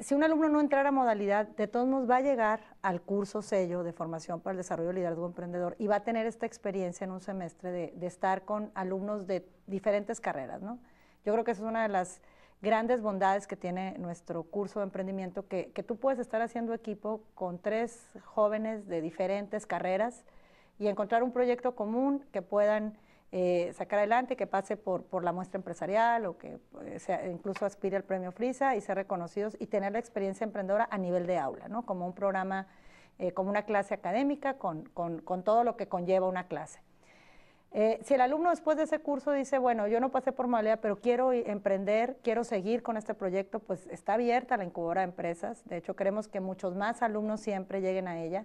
Si un alumno no entrara a modalidad, de todos modos va a llegar al curso sello de formación para el desarrollo del liderazgo emprendedor y va a tener esta experiencia en un semestre de estar con alumnos de diferentes carreras, ¿no? Yo creo que esa es una de las grandes bondades que tiene nuestro curso de emprendimiento, que tú puedes estar haciendo equipo con 3 jóvenes de diferentes carreras y encontrar un proyecto común que puedan sacar adelante, que pase por la muestra empresarial o que incluso aspire al premio Frisa y ser reconocidos y tener la experiencia emprendedora a nivel de aula, ¿no? Como un programa, como una clase académica con todo lo que conlleva una clase. Si el alumno después de ese curso dice, bueno, yo no pasé por modalidad, pero quiero emprender, quiero seguir con este proyecto, pues está abierta la incubadora de empresas. De hecho, queremos que muchos más alumnos siempre lleguen a ella.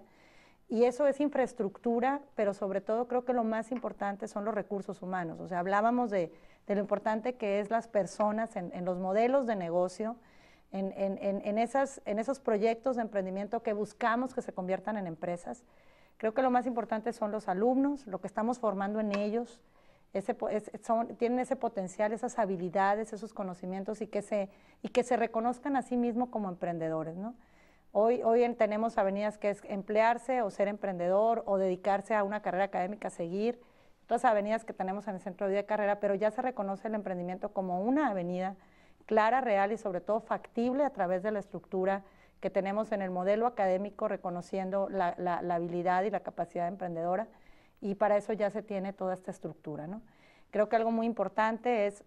Y eso es infraestructura, pero sobre todo creo que lo más importante son los recursos humanos. O sea, hablábamos de lo importante que es las personas en los modelos de negocio, en esos proyectos de emprendimiento que buscamos que se conviertan en empresas. Creo que lo más importante son los alumnos, lo que estamos formando en ellos, tienen ese potencial, esas habilidades, esos conocimientos y que se reconozcan a sí mismos como emprendedores, ¿no? Hoy tenemos avenidas que es emplearse o ser emprendedor o dedicarse a una carrera académica, seguir, otras avenidas que tenemos en el Centro de Vida de Carrera, pero ya se reconoce el emprendimiento como una avenida clara, real y sobre todo factible a través de la estructura que tenemos en el modelo académico, reconociendo la habilidad y la capacidad emprendedora, y para eso ya se tiene toda esta estructura, ¿no? Creo que algo muy importante es,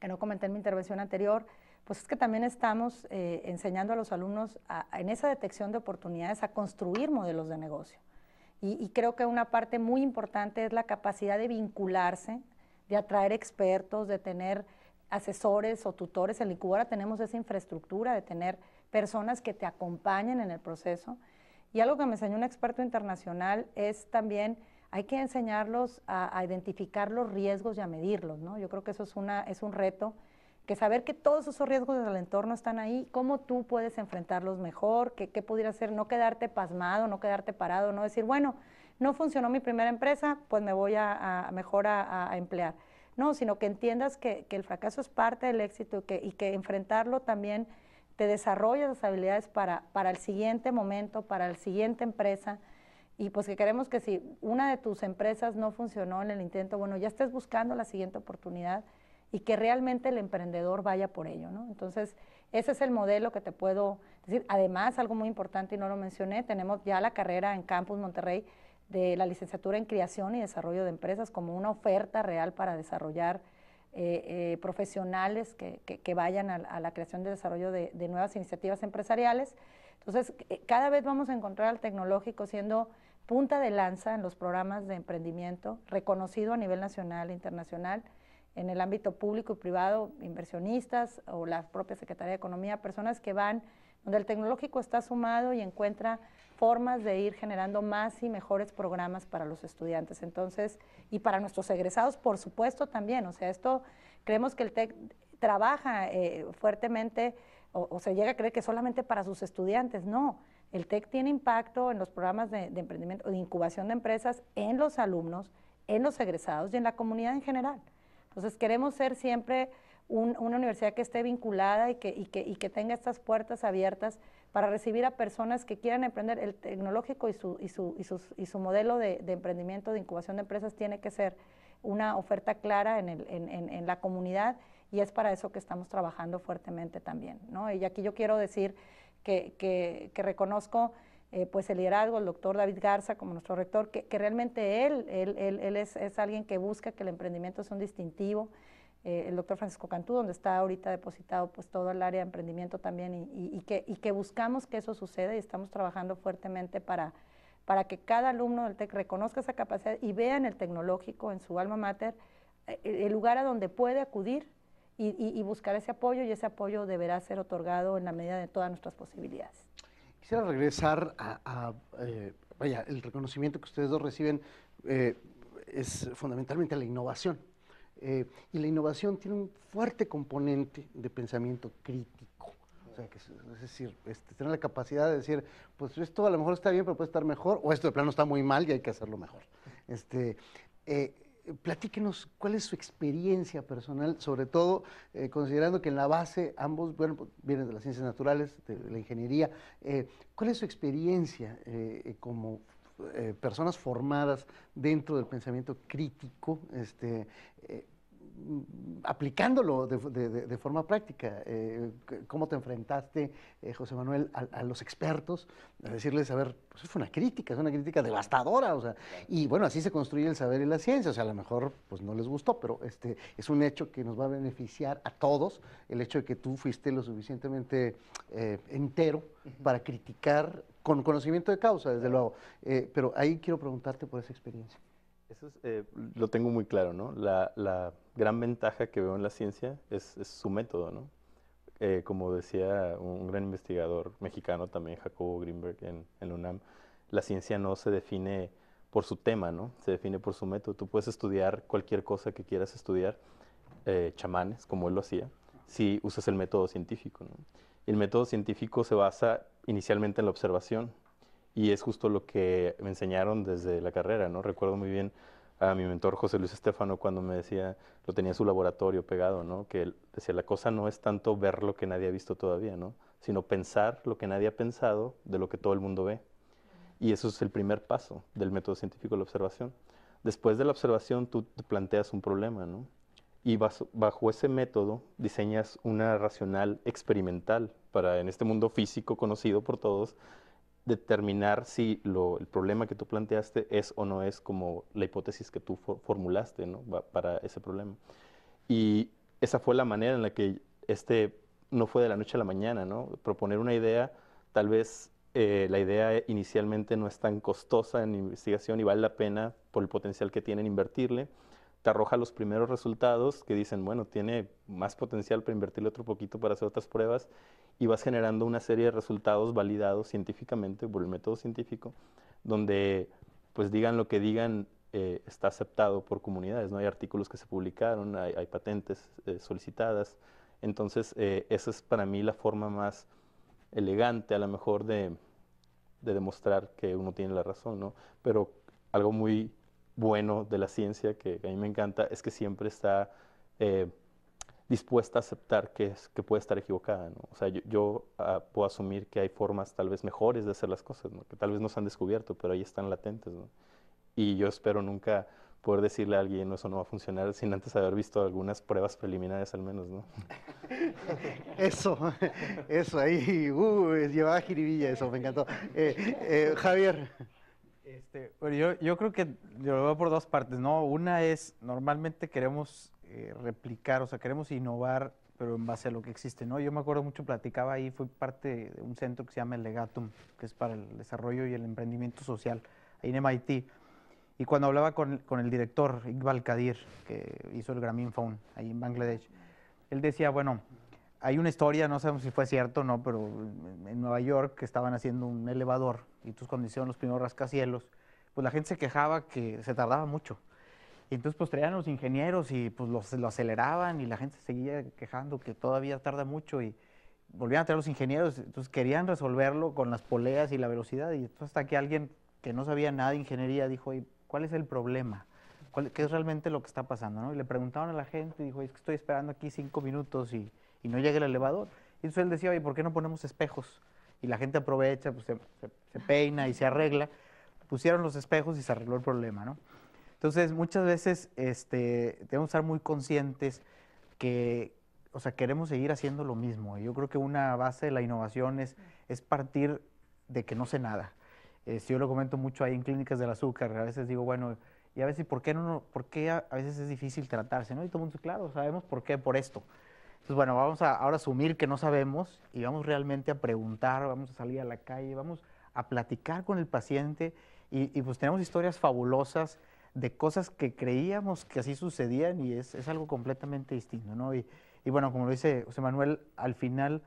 que no comenté en mi intervención anterior, pues es que también estamos enseñando a los alumnos en esa detección de oportunidades a construir modelos de negocio. Y creo que una parte muy importante es la capacidad de vincularse, de atraer expertos, de tener asesores o tutores. En la incubadora tenemos esa infraestructura de tener personas que te acompañen en el proceso. Y algo que me enseñó un experto internacional es también, hay que enseñarlos a identificar los riesgos y a medirlos, ¿no? Yo creo que eso es un reto, que saber que todos esos riesgos del entorno están ahí, cómo tú puedes enfrentarlos mejor, qué pudiera hacer, no quedarte pasmado, no quedarte parado, no decir, bueno, no funcionó mi primera empresa, pues me voy mejor a emplear. No, sino que entiendas que el fracaso es parte del éxito y que enfrentarlo también te desarrolla las habilidades para el siguiente momento, para la siguiente empresa, y pues que queremos que si una de tus empresas no funcionó en el intento, bueno, ya estés buscando la siguiente oportunidad y que realmente el emprendedor vaya por ello, ¿no? Entonces, ese es el modelo que te puedo decir. Además, algo muy importante y no lo mencioné, tenemos ya la carrera en Campus Monterrey de la licenciatura en Creación y Desarrollo de Empresas como una oferta real para desarrollar profesionales que vayan a la creación y desarrollo de nuevas iniciativas empresariales. Entonces, cada vez vamos a encontrar al tecnológico siendo punta de lanza en los programas de emprendimiento, reconocido a nivel nacional e internacional, en el ámbito público y privado, inversionistas o la propia Secretaría de Economía, personas que van donde el tecnológico está sumado y encuentra formas de ir generando más y mejores programas para los estudiantes. Entonces, y para nuestros egresados, por supuesto, también. O sea, esto, creemos que el TEC trabaja fuertemente, o se llega a creer que solamente para sus estudiantes. No, el TEC tiene impacto en los programas de emprendimiento, de incubación de empresas, en los alumnos, en los egresados y en la comunidad en general. Entonces, queremos ser siempre una universidad que esté vinculada y que tenga estas puertas abiertas para recibir a personas que quieran emprender. El tecnológico y su modelo de emprendimiento, de incubación de empresas, tiene que ser una oferta clara en la comunidad, y es para eso que estamos trabajando fuertemente también, ¿no? Y aquí yo quiero decir que reconozco pues el liderazgo del doctor David Garza como nuestro rector, que realmente él es alguien que busca que el emprendimiento sea un distintivo. El doctor Francisco Cantú, donde está ahorita depositado pues todo el área de emprendimiento también, y que buscamos que eso suceda, y estamos trabajando fuertemente para que cada alumno del TEC reconozca esa capacidad y vea en el tecnológico, en su alma mater, el lugar a donde puede acudir y buscar ese apoyo, y ese apoyo deberá ser otorgado en la medida de todas nuestras posibilidades.
Quisiera regresar vaya, el reconocimiento que ustedes dos reciben es fundamentalmente la innovación. Y la innovación tiene un fuerte componente de pensamiento crítico. O sea, que es decir, tener la capacidad de decir, pues esto a lo mejor está bien, pero puede estar mejor, o esto de plano está muy mal y hay que hacerlo mejor. Platíquenos cuál es su experiencia personal, sobre todo considerando que en la base ambos, bueno, pues, vienen de las ciencias naturales, de la ingeniería. ¿Cuál es su experiencia como personas formadas dentro del pensamiento crítico, aplicándolo de forma práctica? ¿Cómo te enfrentaste, José Manuel, a los expertos, a decirles, a ver, pues fue una crítica, es una crítica devastadora, o sea, y bueno, así se construye el saber y la ciencia? O sea, a lo mejor pues no les gustó, pero es un hecho que nos va a beneficiar a todos, el hecho de que tú fuiste lo suficientemente entero para criticar con conocimiento de causa, desde luego. Pero ahí quiero preguntarte por esa experiencia.
Eso lo tengo muy claro, ¿no? La gran ventaja que veo en la ciencia es su método, ¿no? Como decía un gran investigador mexicano también, Jacobo Greenberg, en la UNAM, la ciencia no se define por su tema, ¿no? Se define por su método. Tú puedes estudiar cualquier cosa que quieras estudiar, chamanes, como él lo hacía, si usas el método científico, ¿no? El método científico se basa inicialmente en la observación, y es justo lo que me enseñaron desde la carrera, ¿no? Recuerdo muy bien a mi mentor José Luis Estefano cuando me decía, lo tenía en su laboratorio pegado, ¿no? Que él decía, la cosa no es tanto ver lo que nadie ha visto todavía, ¿no? Sino pensar lo que nadie ha pensado de lo que todo el mundo ve. Y eso es el primer paso del método científico, la observación. Después de la observación, tú te planteas un problema, ¿no? Y bajo ese método diseñas una racional experimental para, en este mundo físico conocido por todos, determinar si el problema que tú planteaste es o no es como la hipótesis que tú formulaste, ¿no? Para ese problema. Y esa fue la manera en la que no fue de la noche a la mañana, ¿no? Proponer una idea, tal vez la idea inicialmente no es tan costosa en investigación y vale la pena por el potencial que tiene en invertirle. Te arroja los primeros resultados que dicen, bueno, tiene más potencial para invertirle otro poquito para hacer otras pruebas, y vas generando una serie de resultados validados científicamente por el método científico, donde, pues digan lo que digan, está aceptado por comunidades, ¿no? Hay artículos que se publicaron, hay patentes solicitadas. Entonces, esa es para mí la forma más elegante, a lo mejor, de demostrar que uno tiene la razón, ¿no? Pero algo muy bueno de la ciencia, que a mí me encanta, es que siempre está dispuesta a aceptar que puede estar equivocada, ¿no? O sea, yo puedo asumir que hay formas tal vez mejores de hacer las cosas, ¿no? Que tal vez no se han descubierto, pero ahí están latentes, ¿no? Y yo espero nunca poder decirle a alguien, no, eso no va a funcionar, sin antes haber visto algunas pruebas preliminares al menos, ¿no?
Eso ahí, llevaba jiribilla, eso, me encantó. Javier.
Bueno, yo creo que lo veo por dos partes, ¿no? Una es, normalmente queremos replicar, o sea, queremos innovar, pero en base a lo que existe, ¿no? Yo me acuerdo mucho, platicaba ahí, fui parte de un centro que se llama el Legatum, que es para el desarrollo y el emprendimiento social, ahí en MIT. Y cuando hablaba con el director, Iqbal Kadir, que hizo el Grameen Phone, ahí en Bangladesh, él decía, bueno, hay una historia, no sabemos si fue cierto o no, pero en Nueva York que estaban haciendo un elevador y entonces cuando hicieron los primeros rascacielos, pues la gente se quejaba que se tardaba mucho. Y entonces pues traían a los ingenieros y pues lo aceleraban y la gente seguía quejando que todavía tarda mucho y volvían a traer a los ingenieros, entonces querían resolverlo con las poleas y la velocidad y entonces hasta que alguien que no sabía nada de ingeniería dijo, "Oye, ¿cuál es el problema? ¿Qué es realmente lo que está pasando?", ¿no? Y le preguntaban a la gente y dijo, "Es que estoy esperando aquí 5 minutos y no llega el elevador". Y entonces él decía, "Oye, ¿por qué no ponemos espejos?". Y la gente aprovecha, pues se peina y se arregla. Pusieron los espejos y se arregló el problema, ¿no? Entonces, muchas veces debemos estar muy conscientes que, o sea, queremos seguir haciendo lo mismo. Y yo creo que una base de la innovación es partir de que no sé nada. Yo lo comento mucho ahí en Clínicas del Azúcar. A veces digo, bueno, y a veces, ¿por qué a veces es difícil tratarse, ¿no? Y todo el mundo dice, claro, sabemos por qué, por esto. Entonces, bueno, vamos a ahora asumir que no sabemos y vamos realmente a preguntar, vamos a salir a la calle, vamos a platicar con el paciente y pues tenemos historias fabulosas de cosas que creíamos que así sucedían y es algo completamente distinto, ¿no? Y bueno, como lo dice José Manuel, al final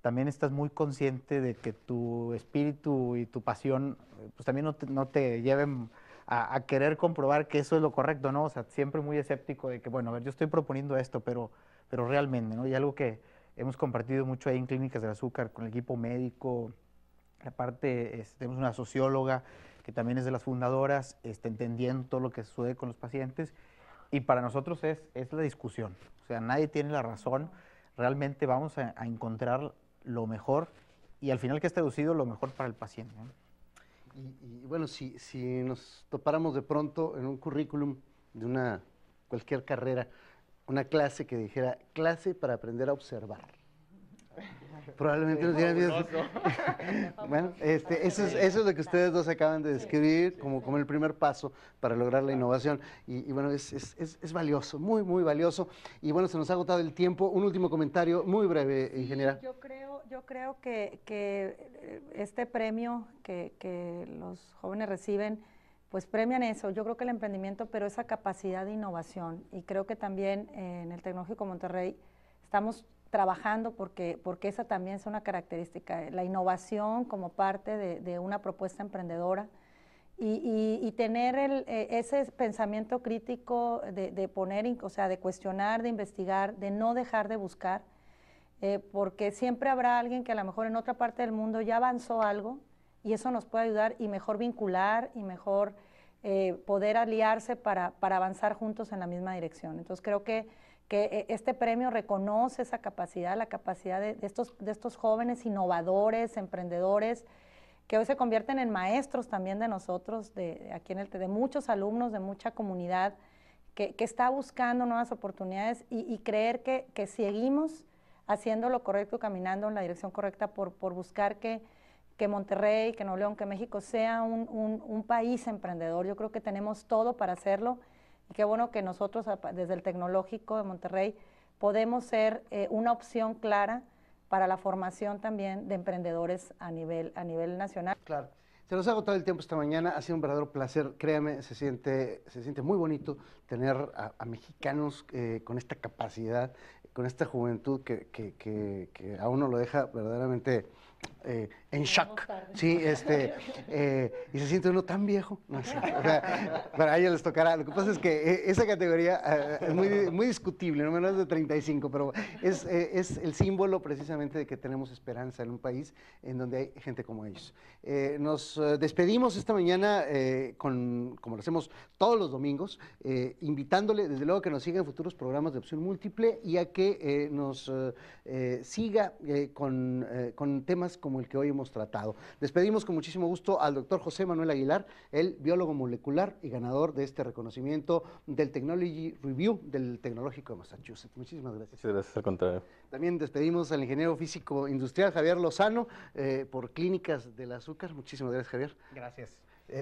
también estás muy consciente de que tu espíritu y tu pasión pues también no te lleven a querer comprobar que eso es lo correcto, ¿no? O sea, siempre muy escéptico de que, bueno, a ver, yo estoy proponiendo esto, pero realmente, ¿no? Y algo que hemos compartido mucho ahí en Clínicas del Azúcar con el equipo médico, aparte tenemos una socióloga que también es de las fundadoras, entendiendo todo lo que sucede con los pacientes, y para nosotros es la discusión, o sea, nadie tiene la razón, realmente vamos a encontrar lo mejor, y al final que es traducido lo mejor para el paciente, ¿no?
Y bueno, si nos topáramos de pronto en un currículum de cualquier carrera, una clase que dijera, clase para aprender a observar. Probablemente nos dieran bueno, eso es lo que ustedes dos acaban de describir como el primer paso para lograr la innovación. Y bueno, es valioso, muy, muy valioso. Y bueno, se nos ha agotado el tiempo. Un último comentario muy breve, ingeniera.
Yo creo que este premio que los jóvenes reciben, pues premian eso. Yo creo que el emprendimiento, pero esa capacidad de innovación. Y creo que también en el Tecnológico Monterrey estamos trabajando porque esa también es una característica, la innovación como parte de una propuesta emprendedora y tener ese pensamiento crítico de poner, o sea, de cuestionar, de investigar, de no dejar de buscar, porque siempre habrá alguien que a lo mejor en otra parte del mundo ya avanzó algo y eso nos puede ayudar y mejor vincular y mejor poder aliarse para avanzar juntos en la misma dirección. Entonces creo que este premio reconoce esa capacidad, la capacidad de estos jóvenes innovadores, emprendedores, que hoy se convierten en maestros también de nosotros, de muchos alumnos, de mucha comunidad, que está buscando nuevas oportunidades y creer que seguimos haciendo lo correcto, caminando en la dirección correcta por buscar que Monterrey, que Nuevo León, que México sea un país emprendedor. Yo creo que tenemos todo para hacerlo. Y qué bueno que nosotros, desde el Tecnológico de Monterrey, podemos ser una opción clara para la formación también de emprendedores a nivel nacional.
Claro. Se nos ha agotado el tiempo esta mañana, ha sido un verdadero placer, créame, se siente muy bonito tener a mexicanos con esta capacidad, con esta juventud que a uno lo deja verdaderamente en shock, sí, y se siente uno tan viejo, no sé, o sea, para ellos les tocará. Lo que pasa es que esa categoría es muy discutible, no menos de 35, pero es el símbolo precisamente de que tenemos esperanza en un país en donde hay gente como ellos. Nos despedimos esta mañana como lo hacemos todos los domingos, invitándole desde luego que nos siga en futuros programas de Opción Múltiple y a que nos siga con temas como el que hoy hemos tratado. Despedimos con muchísimo gusto al doctor José Manuel Aguilar, el biólogo molecular y ganador de este reconocimiento del Technology Review del Tecnológico de Massachusetts. Muchísimas gracias.
Muchas gracias, al contrario.
También despedimos al ingeniero físico industrial Javier Lozano por Clínicas del Azúcar. Muchísimas gracias, Javier.
Gracias.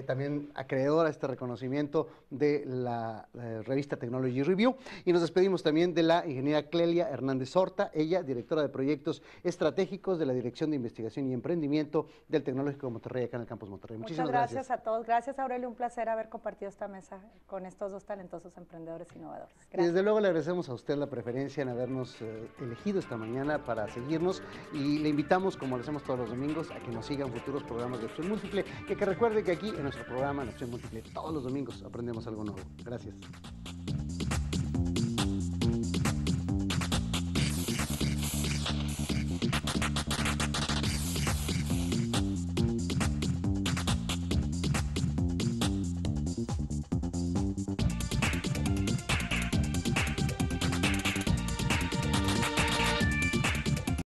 también acreedora a este reconocimiento de la revista Technology Review. Y nos despedimos también de la ingeniera Clelia Hernández Horta, ella directora de proyectos estratégicos de la Dirección de Investigación y Emprendimiento del Tecnológico de Monterrey, acá en el Campus Monterrey.
Muchas gracias a todos. Gracias, Aurelio. Un placer haber compartido esta mesa con estos dos talentosos emprendedores innovadores.
Y
Gracias.
desde luego le agradecemos a usted la preferencia en habernos elegido esta mañana para seguirnos, y le invitamos, como lo hacemos todos los domingos, a que nos sigan futuros programas de Opción Múltiple, y que recuerde que aquí en nuestro programa, en Opción Múltiple, todos los domingos aprendemos algo nuevo. Gracias.